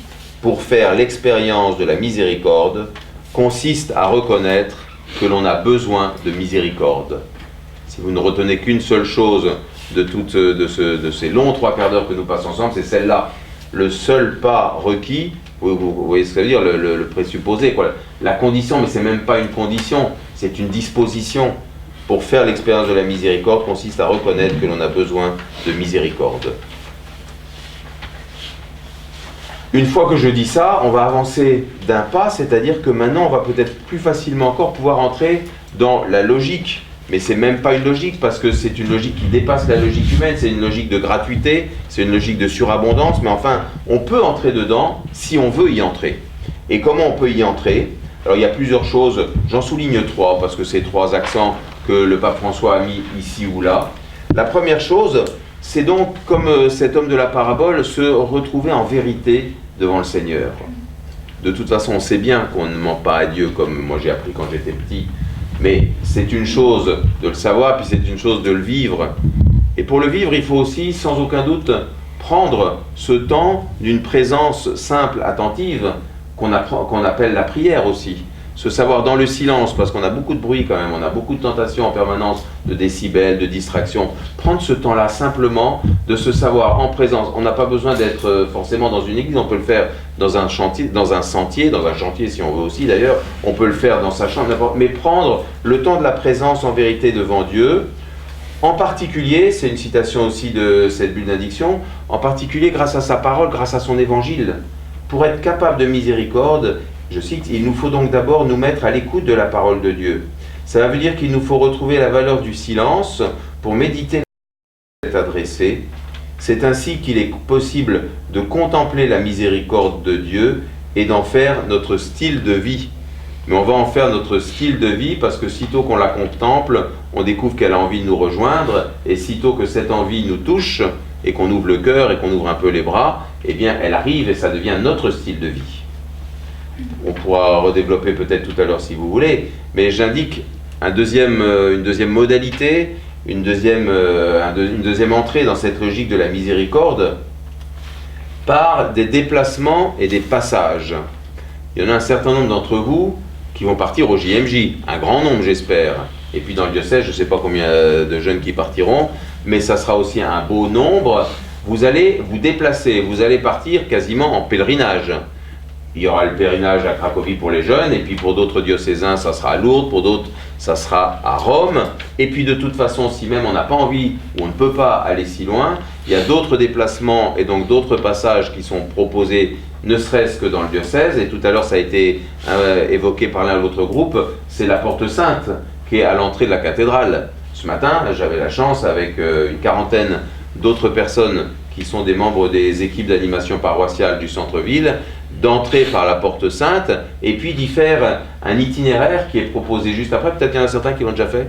Speaker 1: pour faire l'expérience de la miséricorde consiste à reconnaître que l'on a besoin de miséricorde. Si vous ne retenez qu'une seule chose de ces longs 3 quarts d'heure que nous passons ensemble, c'est celle-là. Le seul pas requis, vous voyez ce que ça veut dire, le présupposé, quoi. La condition, mais c'est même pas une condition, c'est une disposition pour faire l'expérience de la miséricorde, consiste à reconnaître que l'on a besoin de miséricorde. Une fois que je dis ça, on va avancer d'un pas, c'est-à-dire que maintenant on va peut-être plus facilement encore pouvoir entrer dans la logique. Mais c'est même pas une logique, parce que c'est une logique qui dépasse la logique humaine, c'est une logique de gratuité, c'est une logique de surabondance, mais enfin, on peut entrer dedans si on veut y entrer. Et comment on peut y entrer? Alors il y a plusieurs choses, j'en souligne 3, parce que c'est 3 accents que le pape François a mis ici ou là. La première chose, c'est donc, comme cet homme de la parabole, se retrouver en vérité devant le Seigneur. De toute façon, on sait bien qu'on ne ment pas à Dieu, comme moi j'ai appris quand j'étais petit, mais c'est une chose de le savoir, puis c'est une chose de le vivre. Et pour le vivre, il faut aussi, sans aucun doute, prendre ce temps d'une présence simple, attentive, qu'on appelle la prière aussi. Se savoir dans le silence, parce qu'on a beaucoup de bruit quand même, on a beaucoup de tentations en permanence, de décibels, de distractions. Prendre ce temps-là simplement, de se savoir en présence. On n'a pas besoin d'être forcément dans une église, on peut le faire dans un chantier, dans un chantier si on veut aussi d'ailleurs, on peut le faire dans sa chambre, n'importe. Mais prendre le temps de la présence en vérité devant Dieu, en particulier, c'est une citation aussi de cette bulle d'indiction, en particulier grâce à sa parole, grâce à son évangile. Pour être capable de miséricorde, je cite, il nous faut donc d'abord nous mettre à l'écoute de la parole de Dieu. Ça veut dire qu'il nous faut retrouver la valeur du silence pour méditer cette adressée. C'est ainsi qu'il est possible de contempler la miséricorde de Dieu et d'en faire notre style de vie. Mais on va en faire notre style de vie parce que sitôt qu'on la contemple, on découvre qu'elle a envie de nous rejoindre, et sitôt que cette envie nous touche et qu'on ouvre le cœur et qu'on ouvre un peu les bras, eh bien elle arrive et ça devient notre style de vie. On pourra redévelopper peut-être tout à l'heure si vous voulez, mais j'indique une deuxième modalité, une deuxième entrée dans cette logique de la miséricorde par des déplacements et des passages. Il y en a un certain nombre d'entre vous qui vont partir au JMJ, un grand nombre j'espère, et puis dans le diocèse je ne sais pas combien de jeunes qui partiront, mais ça sera aussi un beau nombre. Vous allez vous déplacer, vous allez partir quasiment en pèlerinage. Il y aura le pèlerinage à Cracovie pour les jeunes, et puis pour d'autres diocésains, ça sera à Lourdes, pour d'autres, ça sera à Rome. Et puis de toute façon, si même on n'a pas envie, ou on ne peut pas aller si loin, il y a d'autres déplacements et donc d'autres passages qui sont proposés, ne serait-ce que dans le diocèse. Et tout à l'heure, ça a été évoqué par l'un ou l'autre groupe, c'est la Porte Sainte, qui est à l'entrée de la cathédrale. Ce matin, j'avais la chance, avec une quarantaine d'autres personnes qui sont des membres des équipes d'animation paroissiale du centre-ville, d'entrer par la Porte Sainte et puis d'y faire un itinéraire qui est proposé juste après. Peut-être qu'il y en a certains qui l'ont déjà fait.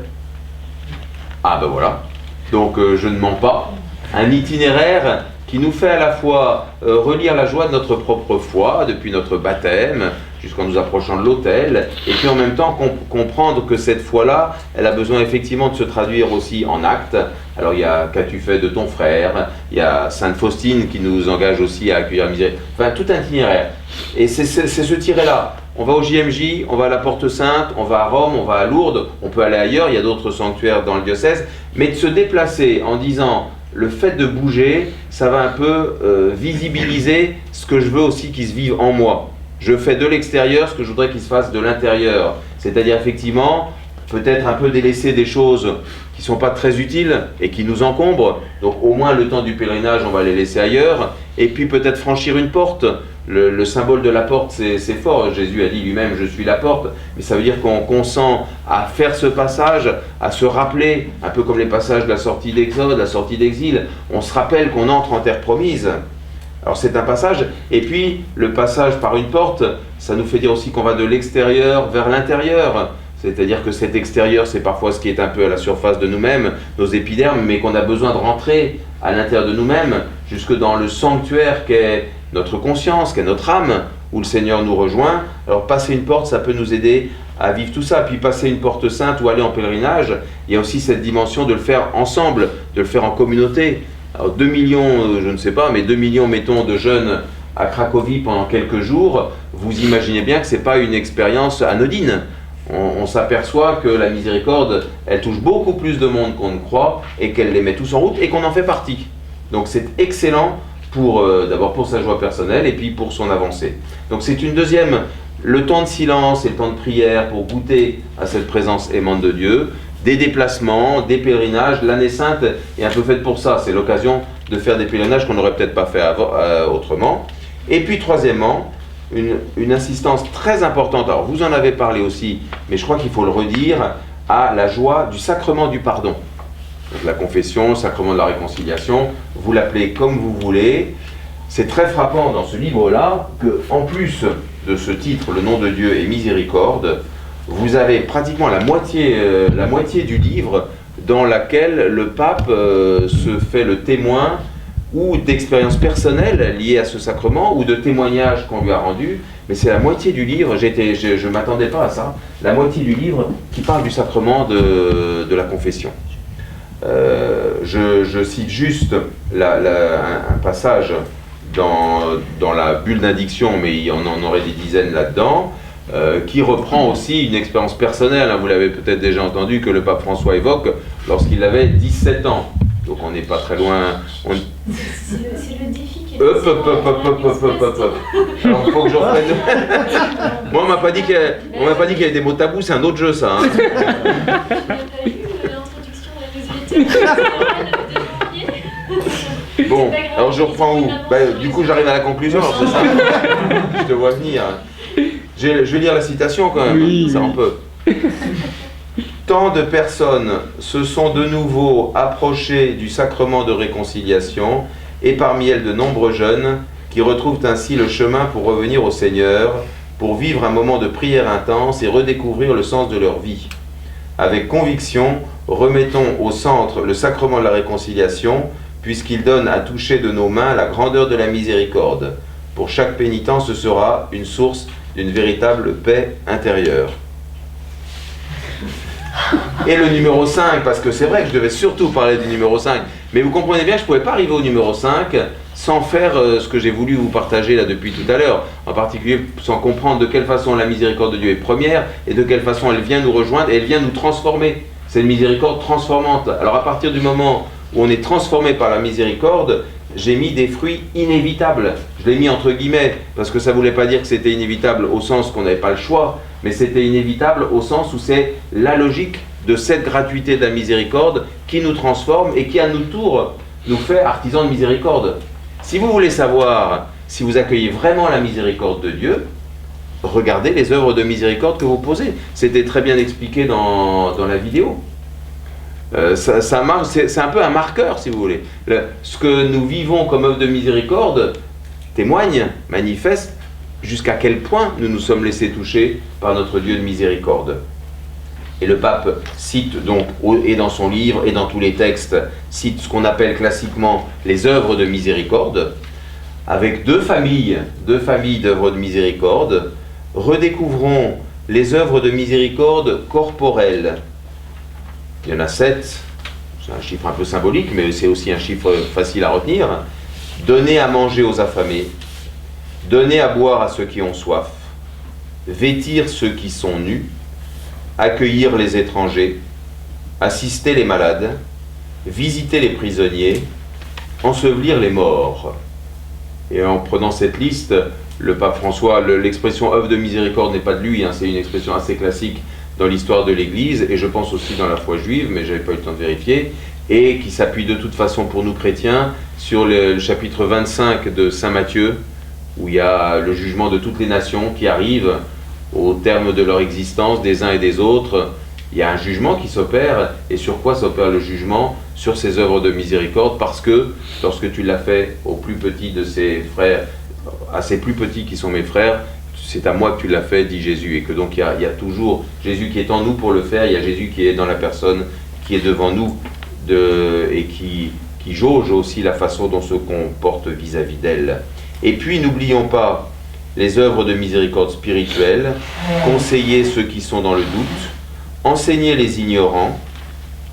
Speaker 1: Ah ben voilà, donc je ne mens pas. Un itinéraire qui nous fait à la fois relire la joie de notre propre foi depuis notre baptême jusqu'en nous approchant de l'autel, et puis en même temps comprendre que cette foi-là, elle a besoin effectivement de se traduire aussi en actes. Alors il y a qu'as-tu fait de ton frère, il y a Sainte Faustine qui nous engage aussi à accueillir la miséricorde, enfin tout un itinéraire. Et c'est ce tiré-là. On va au JMJ, on va à la Porte Sainte, on va à Rome, on va à Lourdes, on peut aller ailleurs, il y a d'autres sanctuaires dans le diocèse, mais de se déplacer en disant le fait de bouger, ça va un peu visibiliser ce que je veux aussi qu'il se vive en moi. Je fais de l'extérieur ce que je voudrais qu'il se fasse de l'intérieur. C'est-à-dire effectivement, peut-être un peu délaisser des choses qui ne sont pas très utiles et qui nous encombrent. Donc au moins le temps du pèlerinage, on va les laisser ailleurs. Et puis peut-être franchir une porte. Le symbole de la porte, c'est fort. Jésus a dit lui-même, je suis la porte. Mais ça veut dire qu'on consent à faire ce passage, à se rappeler, un peu comme les passages de la sortie d'Exode, la sortie d'exil. On se rappelle qu'on entre en terre promise. Alors c'est un passage, et puis le passage par une porte, ça nous fait dire aussi qu'on va de l'extérieur vers l'intérieur. C'est-à-dire que cet extérieur, c'est parfois ce qui est un peu à la surface de nous-mêmes, nos épidermes, mais qu'on a besoin de rentrer à l'intérieur de nous-mêmes, jusque dans le sanctuaire qu'est notre conscience, qu'est notre âme, où le Seigneur nous rejoint. Alors passer une porte, ça peut nous aider à vivre tout ça. Puis passer une porte sainte ou aller en pèlerinage, il y a aussi cette dimension de le faire ensemble, de le faire en communauté. Alors 2 millions, je ne sais pas, mais 2 millions, mettons, de jeunes à Cracovie pendant quelques jours, vous imaginez bien que ce n'est pas une expérience anodine. On s'aperçoit que la miséricorde, elle touche beaucoup plus de monde qu'on ne croit, et qu'elle les met tous en route, et qu'on en fait partie. Donc c'est excellent, d'abord pour sa joie personnelle, et puis pour son avancée. Donc c'est une deuxième, le temps de silence et le temps de prière pour goûter à cette présence aimante de Dieu, des déplacements, des pèlerinages. L'année sainte est un peu faite pour ça, c'est l'occasion de faire des pèlerinages qu'on n'aurait peut-être pas fait autrement. Et puis troisièmement, une insistance très importante, alors vous en avez parlé aussi, mais je crois qu'il faut le redire, à la joie du sacrement du pardon. Donc la confession, le sacrement de la réconciliation, vous l'appelez comme vous voulez. C'est très frappant dans ce livre-là que, en plus de ce titre, le nom de Dieu est miséricorde, vous avez pratiquement la moitié du livre dans laquelle le pape se fait le témoin ou d'expériences personnelles liées à ce sacrement ou de témoignages qu'on lui a rendus. Mais c'est la moitié du livre, je ne m'attendais pas à ça, la moitié du livre qui parle du sacrement de la confession. Je cite juste un passage dans la bulle d'indiction, mais il y en aurait des dizaines là-dedans, qui reprend aussi une expérience personnelle, hein, vous l'avez peut-être déjà entendu, que le pape François évoque lorsqu'il avait 17 ans. Donc on n'est pas très loin.
Speaker 3: C'est le défi qui est...
Speaker 1: Alors il faut que je reprenne. Moi on m'a pas dit qu'il y avait des mots tabous, c'est un autre jeu ça. Hein.
Speaker 3: Tu n'as pas vu l'introduction de la musique.
Speaker 1: Bon, alors je reprends où? Du coup j'arrive à la conclusion, alors c'est ça. Je te vois venir. Je vais lire la citation quand même, oui, ça on peut. Tant de personnes se sont de nouveau approchées du sacrement de réconciliation, et parmi elles de nombreux jeunes qui retrouvent ainsi le chemin pour revenir au Seigneur, pour vivre un moment de prière intense et redécouvrir le sens de leur vie. Avec conviction, remettons au centre le sacrement de la réconciliation, puisqu'il donne à toucher de nos mains la grandeur de la miséricorde. Pour chaque pénitent, ce sera une source d'une véritable paix intérieure. Et le numéro 5, parce que c'est vrai que je devais surtout parler du numéro 5, mais vous comprenez bien, je ne pouvais pas arriver au numéro 5 sans faire ce que j'ai voulu vous partager là depuis tout à l'heure, en particulier sans comprendre de quelle façon la miséricorde de Dieu est première et de quelle façon elle vient nous rejoindre et elle vient nous transformer. C'est une miséricorde transformante. Alors à partir du moment où on est transformé par la miséricorde, j'ai mis des fruits inévitables. Je l'ai mis entre guillemets, parce que ça ne voulait pas dire que c'était inévitable au sens qu'on n'avait pas le choix, mais c'était inévitable au sens où c'est la logique de cette gratuité de la miséricorde qui nous transforme et qui à notre tour nous fait artisans de miséricorde. Si vous voulez savoir si vous accueillez vraiment la miséricorde de Dieu, regardez les œuvres de miséricorde que vous posez. C'était très bien expliqué dans la vidéo. Ça marche, c'est un peu un marqueur si vous voulez. Ce que nous vivons comme œuvre de miséricorde témoigne, manifeste jusqu'à quel point nous nous sommes laissés toucher par notre Dieu de miséricorde. Et le pape cite donc, et dans son livre et dans tous les textes, cite ce qu'on appelle classiquement les œuvres de miséricorde, avec deux familles d'œuvres de miséricorde. Redécouvrons les œuvres de miséricorde corporelles. Il y en a 7, c'est un chiffre un peu symbolique, mais c'est aussi un chiffre facile à retenir. Donner à manger aux affamés, donner à boire à ceux qui ont soif, vêtir ceux qui sont nus, accueillir les étrangers, assister les malades, visiter les prisonniers, ensevelir les morts. Et en prenant cette liste, le pape François, l'expression œuvre de miséricorde n'est pas de lui, hein, c'est une expression assez classique dans l'histoire de l'Église, et je pense aussi dans la foi juive, mais je n'avais pas eu le temps de vérifier, et qui s'appuie de toute façon pour nous chrétiens sur le chapitre 25 de Saint Matthieu, où il y a le jugement de toutes les nations qui arrivent au terme de leur existence, des uns et des autres. Il y a un jugement qui s'opère, et sur quoi s'opère le jugement? Sur ces œuvres de miséricorde, parce que lorsque tu l'as fait au plus petit de ses frères, à ces plus petits qui sont mes frères, c'est à moi que tu l'as fait, dit Jésus, et que donc il y a toujours Jésus qui est en nous pour le faire, il y a Jésus qui est dans la personne, qui est devant nous, et qui jauge aussi la façon dont on se comporte vis-à-vis d'elle. Et puis n'oublions pas les œuvres de miséricorde spirituelle, conseiller ceux qui sont dans le doute, enseigner les ignorants,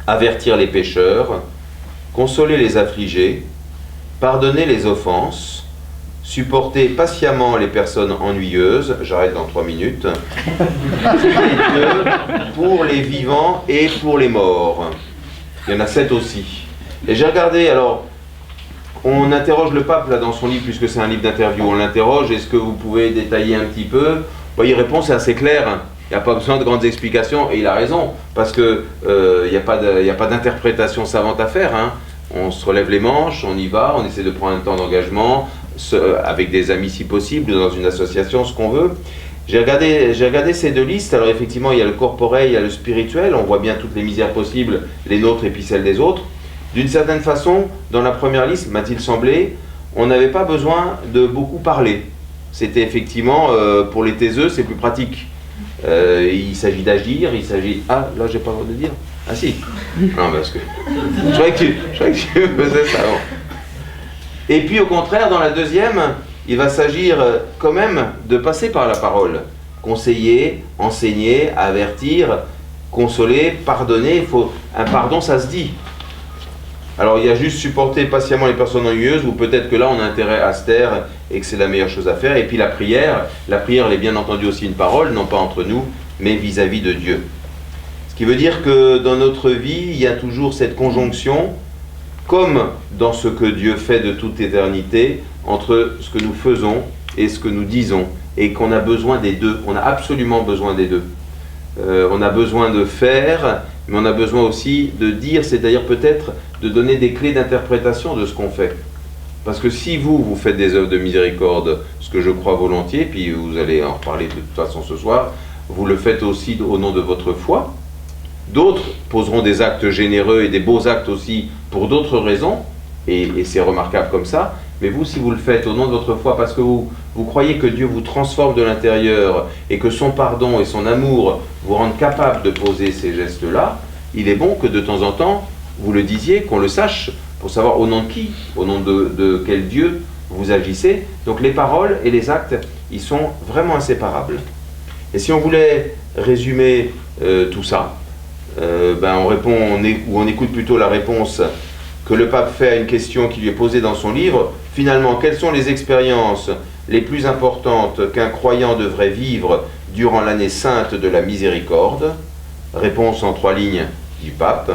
Speaker 1: avertir les pécheurs, consoler les affligés, pardonner les offenses, supporter patiemment les personnes ennuyeuses, j'arrête dans 3 minutes, prier Dieu pour les vivants et pour les morts. Il y en a 7 aussi. Et j'ai regardé, alors, on interroge le pape là dans son livre, puisque c'est un livre d'interview, on l'interroge, est-ce que vous pouvez détailler un petit peu? Il répond, c'est assez clair, il n'y a pas besoin de grandes explications, et il a raison, parce que il n'y a pas d'interprétation savante à faire, hein. On se relève les manches, on y va, on essaie de prendre un temps d'engagement, avec des amis si possible, dans une association, ce qu'on veut. J'ai regardé ces deux listes. Alors effectivement, il y a le corporel, il y a le spirituel, on voit bien toutes les misères possibles, les nôtres et puis celles des autres. D'une certaine façon, dans la première liste, m'a-t-il semblé, on n'avait pas besoin de beaucoup parler. C'était effectivement, pour les taiseux, c'est plus pratique. Il s'agit d'agir, il s'agit... Ah, là, j'ai pas le droit de dire. Ah si. Non, parce que... Je croyais que tu faisais ça avant. Et puis au contraire, dans la deuxième, il va s'agir quand même de passer par la parole. Conseiller, enseigner, avertir, consoler, pardonner. Un pardon, ça se dit. Alors il y a juste supporter patiemment les personnes ennuyeuses, ou peut-être que là on a intérêt à se taire et que c'est la meilleure chose à faire. Et puis la prière, elle est bien entendu aussi une parole, non pas entre nous, mais vis-à-vis de Dieu. Ce qui veut dire que dans notre vie, il y a toujours cette conjonction, comme dans ce que Dieu fait de toute éternité, entre ce que nous faisons et ce que nous disons, et qu'on a besoin des deux. On a absolument besoin des deux. On a besoin de faire, mais on a besoin aussi de dire, c'est-à-dire peut-être de donner des clés d'interprétation de ce qu'on fait. Parce que si vous faites des œuvres de miséricorde, ce que je crois volontiers, puis vous allez en reparler de toute façon ce soir, vous le faites aussi au nom de votre foi. D'autres poseront des actes généreux et des beaux actes aussi pour d'autres raisons, et c'est remarquable comme ça, mais vous, si vous le faites au nom de votre foi, parce que vous croyez que Dieu vous transforme de l'intérieur, et que son pardon et son amour vous rendent capable de poser ces gestes-là, il est bon que de temps en temps, vous le disiez, qu'on le sache, pour savoir au nom de qui, au nom de quel Dieu vous agissez. Donc les paroles et les actes, ils sont vraiment inséparables. Et si on voulait résumer tout ça, on écoute plutôt la réponse que le pape fait à une question qui lui est posée dans son livre. Finalement, quelles sont les expériences les plus importantes qu'un croyant devrait vivre durant l'année sainte de la miséricorde? Réponse en 3 lignes du pape: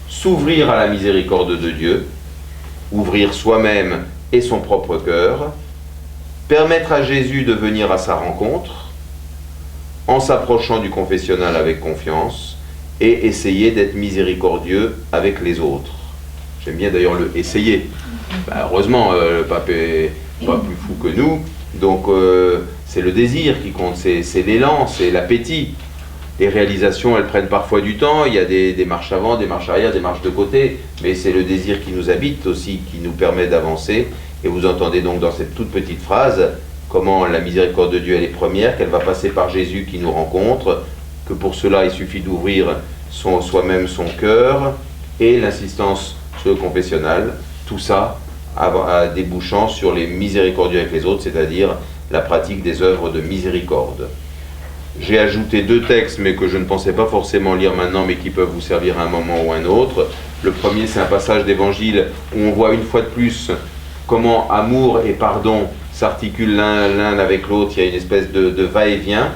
Speaker 1: s'ouvrir à la miséricorde de Dieu, ouvrir soi-même et son propre cœur, permettre à Jésus de venir à sa rencontre, en s'approchant du confessionnal avec confiance, et essayer d'être miséricordieux avec les autres. J'aime bien d'ailleurs le « essayer ». Heureusement, le pape est pas plus fou que nous, donc c'est le désir qui compte, c'est l'élan, c'est l'appétit. Les réalisations, elles prennent parfois du temps, il y a des marches avant, des marches arrière, des marches de côté, mais c'est le désir qui nous habite aussi, qui nous permet d'avancer. Et vous entendez donc dans cette toute petite phrase comment la miséricorde de Dieu elle est première, qu'elle va passer par Jésus qui nous rencontre, que pour cela il suffit d'ouvrir soi-même son cœur, et l'insistance sur le confessionnal, tout ça débouchant sur les miséricordieux avec les autres, c'est-à-dire la pratique des œuvres de miséricorde. J'ai ajouté 2 textes, mais que je ne pensais pas forcément lire maintenant, mais qui peuvent vous servir à un moment ou à un autre. Le premier, c'est un passage d'évangile où on voit une fois de plus comment amour et pardon s'articulent l'un avec l'autre. Il y a une espèce de va-et-vient.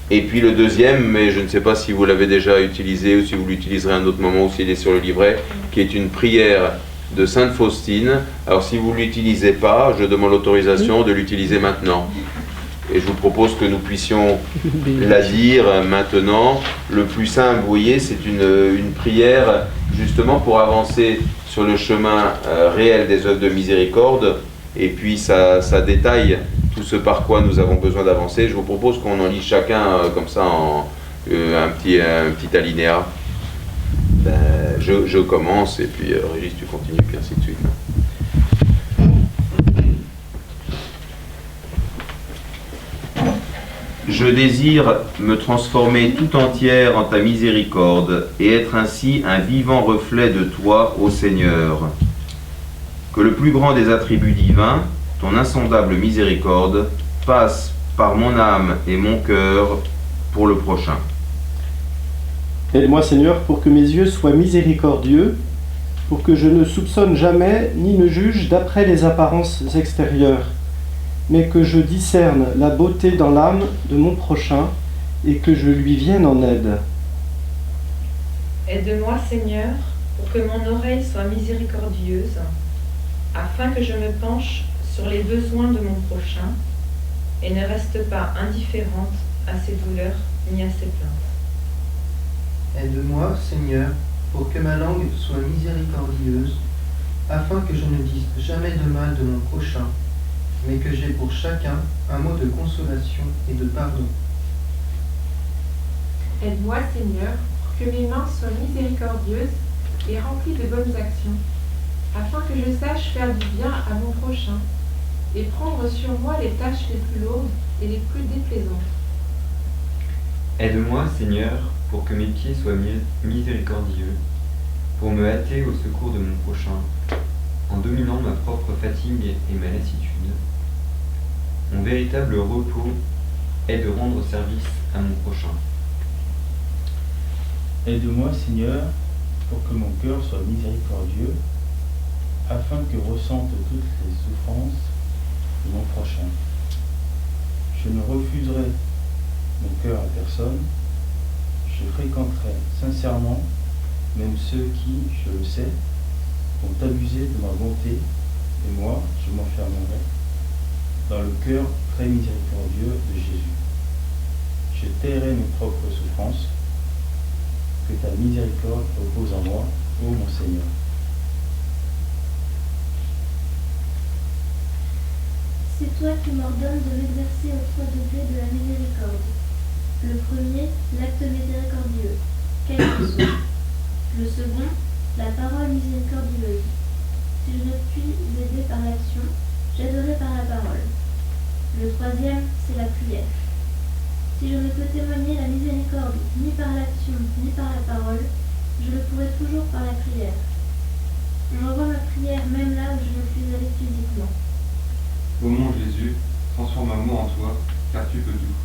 Speaker 1: Et puis le deuxième, mais je ne sais pas si vous l'avez déjà utilisé ou si vous l'utiliserez à un autre moment ou s'il est sur le livret, qui est une prière de Sainte Faustine. Alors si vous ne l'utilisez pas, je demande l'autorisation de l'utiliser maintenant. Et je vous propose que nous puissions la dire maintenant. Le plus simple, vous voyez, c'est une prière justement pour avancer sur le chemin réel des œuvres de miséricorde. Et puis ça détaille tout ce par quoi nous avons besoin d'avancer. Je vous propose qu'on en lise chacun comme ça en un petit alinéa. Je commence et puis Régis, tu continues, puis ainsi de suite. Je désire me transformer tout entière en ta miséricorde et être ainsi un vivant reflet de toi, ô Seigneur. Que le plus grand des attributs divins, ton insondable miséricorde, passe par mon âme et mon cœur pour le prochain.
Speaker 4: Aide-moi, Seigneur, pour que mes yeux soient miséricordieux, pour que je ne soupçonne jamais ni ne juge d'après les apparences extérieures, mais que je discerne la beauté dans l'âme de mon prochain et que je lui vienne en aide.
Speaker 5: Aide-moi, Seigneur, pour que mon oreille soit miséricordieuse, afin que je me penche sur les besoins de mon prochain et ne reste pas indifférente à ses douleurs ni à ses plaintes.
Speaker 6: Aide-moi, Seigneur, pour que ma langue soit miséricordieuse, afin que je ne dise jamais de mal de mon prochain, mais que j'ai pour chacun un mot de consolation et de pardon.
Speaker 7: Aide-moi, Seigneur, pour que mes mains soient miséricordieuses et remplies de bonnes actions, afin que je sache faire du bien à mon prochain et prendre sur moi les tâches les plus lourdes et les plus déplaisantes.
Speaker 2: Aide-moi, Seigneur, pour que mes pieds soient miséricordieux, pour me hâter au secours de mon prochain, en dominant ma propre fatigue et ma lassitude. Mon véritable repos est de rendre service à mon prochain.
Speaker 8: Aide-moi, Seigneur, pour que mon cœur soit miséricordieux, afin que ressente toutes les souffrances de mon prochain. Je ne refuserai mon cœur à personne, je fréquenterai sincèrement même ceux qui, je le sais, ont abusé de ma bonté, et moi, je m'enfermerai dans le cœur très miséricordieux de Jésus. Je tairai mes propres souffrances, que ta miséricorde repose en moi, ô mon Seigneur.
Speaker 9: C'est toi qui m'ordonnes de m'exercer aux 3 degrés de la miséricorde. Le premier, l'acte miséricordieux, quel qu'il soit. Le second, la parole miséricordieuse. Si je ne puis aider par l'action, j'aiderai par la parole. Le troisième, c'est la prière. Si je ne peux témoigner la miséricorde ni par l'action ni par la parole, je le pourrai toujours par la prière. J'envoie ma prière même là où je ne suis allé physiquement.
Speaker 10: Ô mon Jésus, transforme-moi en toi, car tu peux tout.